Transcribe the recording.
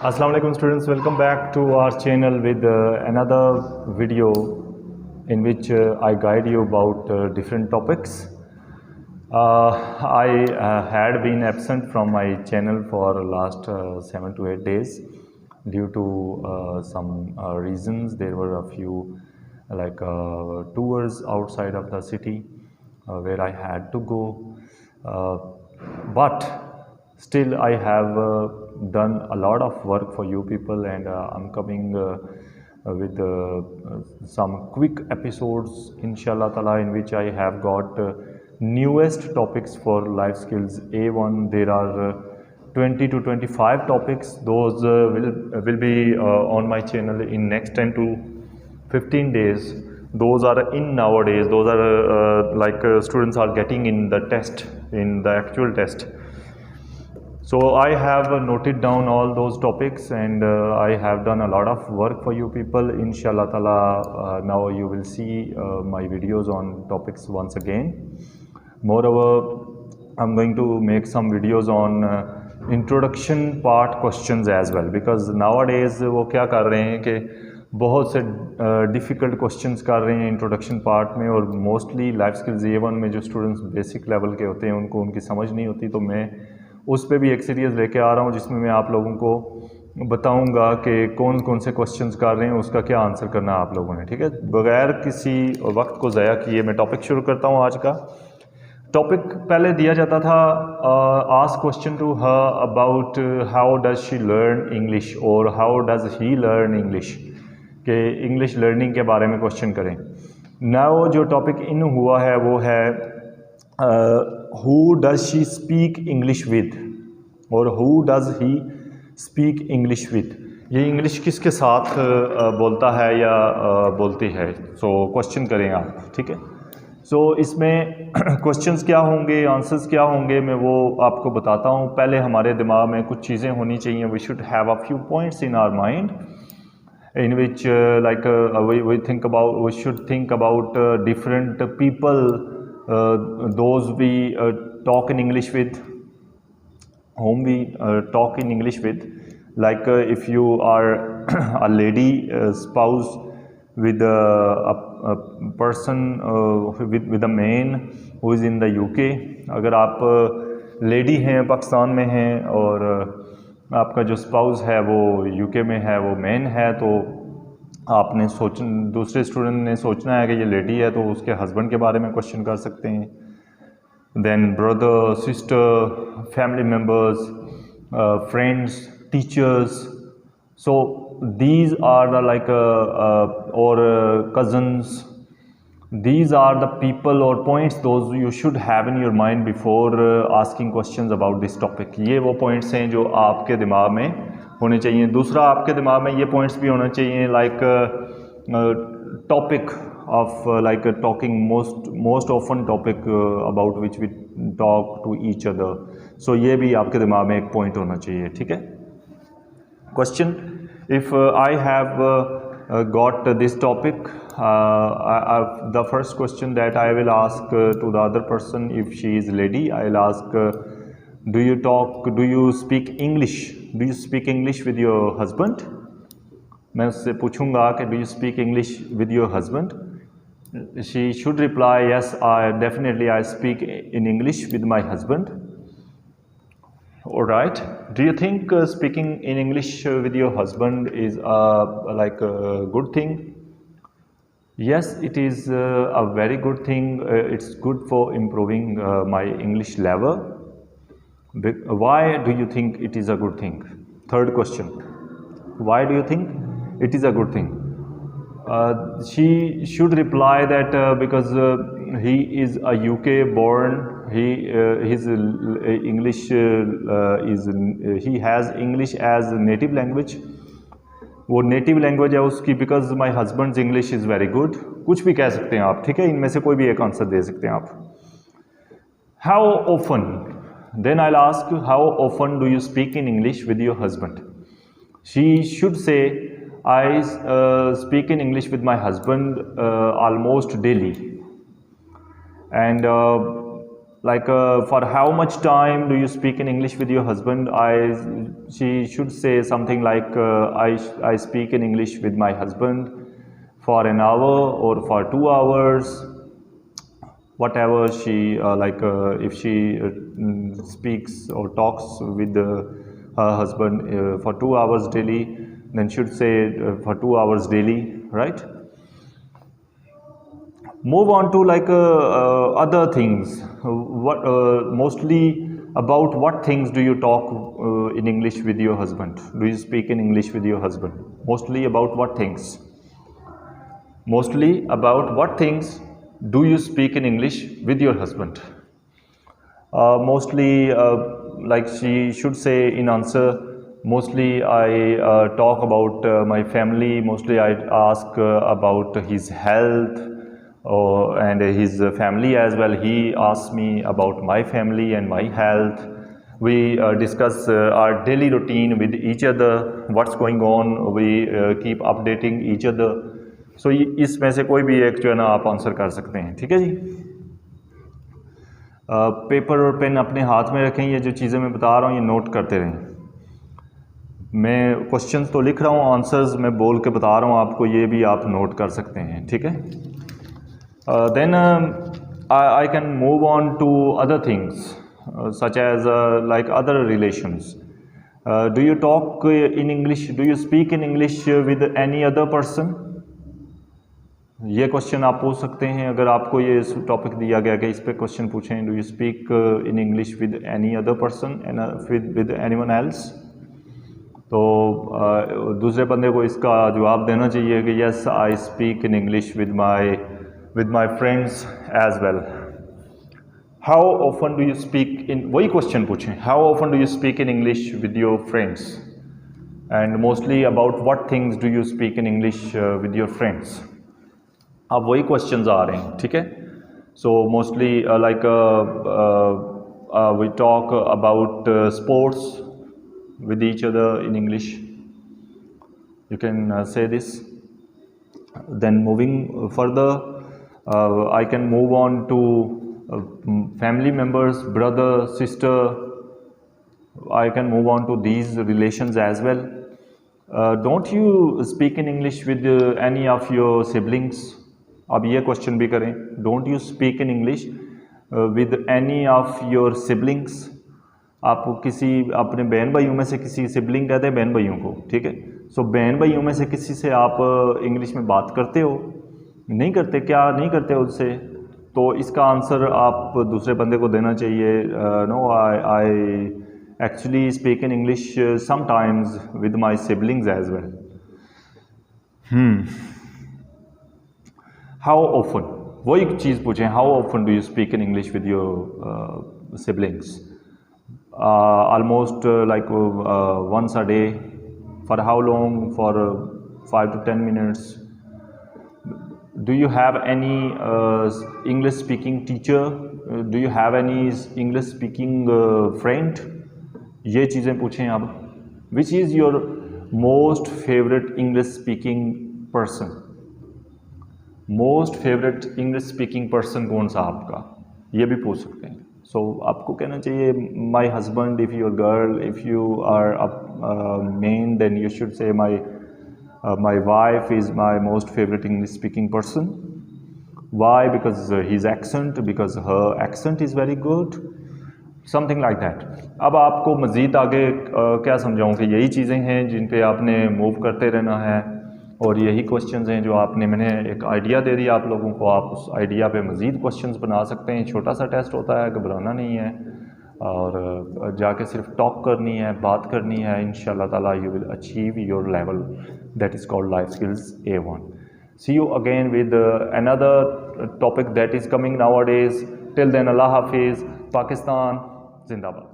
Assalamu alaikum students, welcome back to our channel with another video in which I guide you about different topics. I had been absent from my channel for last 7 to 8 days due to some reasons. There were a few tours outside of the city where I had to go, but still I have done a lot of work for you people, and I'm coming with some quick episodes inshallah ta'ala, in which I have got newest topics for life skills A1. There are 20 to 25 topics. Those will be on my channel in next 10 to 15 days. Those are in nowadays. Those are students are getting in the test, in the actual test. So I have noted down all those topics, and I have done a lot of work for you people. Inshallah ta'ala, now you will see my videos on topics once again. Moreover, I'm going to make some videos on introduction part questions as well, because nowadays वो क्या कर रहे हैं कि बहुत से difficult questions कर रहे हैं इंट्रोडक्शन पार्ट में, और मोस्टली लाइफ स्किल्स A1 में जो स्टूडेंट्स बेसिक लेवल के होते हैं उनको उनकी समझ नहीं होती। तो मैं उस पर भी एक सीरीज़ लेके आ रहा हूँ जिसमें मैं आप लोगों को बताऊंगा कि कौन कौन से क्वेश्चंस कर रहे हैं, उसका क्या आंसर करना है आप लोगों ने। ठीक है, बगैर किसी वक्त को ज़ाया किए मैं टॉपिक शुरू करता हूँ। आज का टॉपिक पहले दिया जाता था, ask question to her about how does she learn English और how does he learn English, के इंग्लिश लर्निंग के बारे में क्वेश्चन करें। नाउ जो टॉपिक इन हुआ है वो है who does she speak English with, और who does he speak English with, ये इंग्लिश किसके साथ बोलता है या बोलती है। सो क्वेश्चन करें आप, ठीक है। सो इसमें क्वेश्चंस क्या होंगे, आंसर्स क्या होंगे, मैं वो आपको बताता हूँ। पहले हमारे दिमाग में कुछ चीज़ें होनी चाहिए। We should have a few points in our mind in which we should think about different people, those we talk in English with, whom we talk in English with. Like if you are a lady spouse with a person with a man who is in the UK, अगर आप lady हैं, पाकिस्तान में हैं, और आपका जो spouse है वो यूके में है, वो मैन है, तो आपने दूसरे स्टूडेंट ने सोचना है कि ये लेडी है, तो उसके हस्बैंड के बारे में क्वेश्चन कर सकते हैं। Then brother, sister, family members, friends, teachers. So these are the और cousins, these are the people or points those you should have in your mind before asking questions about this topic. ये वो points हैं जो आपके दिमाग में होने चाहिए। दूसरा, आपके दिमाग में ये points भी होना चाहिए like topic of like talking, most often topic about which we talk to each other. So ये भी आपके दिमाग में एक point होना चाहिए, ठीक है। Question: if I have got this topic, the first question that I will ask to the other person, if she is lady, I'll ask, do you speak English? Do you speak English with your husband? मैं उससे पूछूंगा कि do you speak English with your husband? She should reply, yes, definitely I speak in English with my husband. All right. Do you think speaking in English with your husband is like a good thing? Yes, it is a very good thing. It's good for improving my English level. Why do you think it is a good thing? Third question. Why do you think it is a good thing? She should reply that because he is a UK born, his English he has English as native language, वो native language है उसकी, because my husband's English is very good. कुछ भी कह सकते हैं आप, ठीक है, इनमें से कोई भी एक आंसर दे सकते हैं आप। How often, then I ask how often do you speak in English with your husband. She should say I speak in English with my husband almost daily, and like for how much time do you speak in English with your husband? She should say something like I speak in English with my husband for an hour or for 2 hours, whatever she if she speaks or talks with her husband for 2 hours daily, then should say for 2 hours daily, right? Move on to like other things. What mostly about what things do you talk in English with your husband? Do you speak in English with your husband? Mostly about what things? Mostly about what things do you speak in English with your husband? Mostly, like she should say in answer, mostly I talk about my family. Mostly I ask about his health and his family as well. He asks me about my family and my health. We discuss our daily routine with each other, what's going on. We keep updating each other. So इसमें से कोई भी एक जो है ना आप answer कर सकते हैं, ठीक है जी। पेपर और पेन अपने हाथ में रखें, ये जो चीज़ें मैं बता रहा हूँ ये नोट करते रहें। मैं क्वेश्चंस तो लिख रहा हूँ, आंसर्स मैं बोल के बता रहा हूँ आपको, ये भी आप नोट कर सकते हैं, ठीक है। Then I can move on to other things such as like other relations. Do you talk in English, do you speak in English with any other person? ये क्वेश्चन आप पूछ सकते हैं अगर आपको ये टॉपिक दिया गया कि इस पे क्वेश्चन पूछें, do you speak in English with any other person with anyone else? तो दूसरे बंदे को इसका जवाब देना चाहिए कि yes I speak in English with my friends as well. How often do you speak in, वही क्वेश्चन पूछें, how often do you speak in English with your friends, and mostly about what things do you speak in English with your friends. अब वही questions आ रहे हैं, ठीक है। So mostly like we talk about sports with each other in English, you can say this. Then moving further, I can move on to family members, brother, sister. I can move on to these relations as well. Don't you speak in English with any of your siblings? अब ये question भी करें, don't you speak in English with any of your siblings. आप किसी अपने बहन भाइयों में से किसी, सिबलिंग कहते हैं बहन भाइयों को, ठीक है। सो बहन भाइयों में से किसी से आप इंग्लिश में बात करते हो? नहीं करते, क्या नहीं करते उससे? तो इसका आंसर आप दूसरे बंदे को देना चाहिए। No, I actually speak in English sometimes with my siblings as well. How often, वही चीज़ पूछें, how often do you speak in English with your siblings? Almost like once a day. For how long? For 5 to 10 minutes. Do you have any English speaking teacher? Do you have any English speaking friend? ये चीज़ें पूछें आप। Which is your most favorite English speaking person? Most favorite English speaking person कौन सा आपका? ये भी पूछ सकते हैं। सो आपको कहना चाहिए my husband, if you are girl, if you are man, then you should say my wife is my most favourite English speaking person. Why? Because his accent, because her accent is very good, something like that. अब आपको मज़ीद आगे क्या समझाऊँ कि यही चीज़ें हैं जिन पे आपने मूव करते रहना है, और यही क्वेश्चंस हैं जो आपने, मैंने एक आइडिया दे दिया आप लोगों को, आप उस आइडिया पे मज़ीद क्वेश्चंस बना सकते हैं। छोटा सा टेस्ट होता है, घबराना नहीं है, और जाके सिर्फ टॉक करनी है, बात करनी है। इंशाल्लाह ताला you will achieve your level that is called life skills A1। See you again with another topic that is coming nowadays. Till then Allah हाफिज़। पाकिस्तान जिंदाबाद।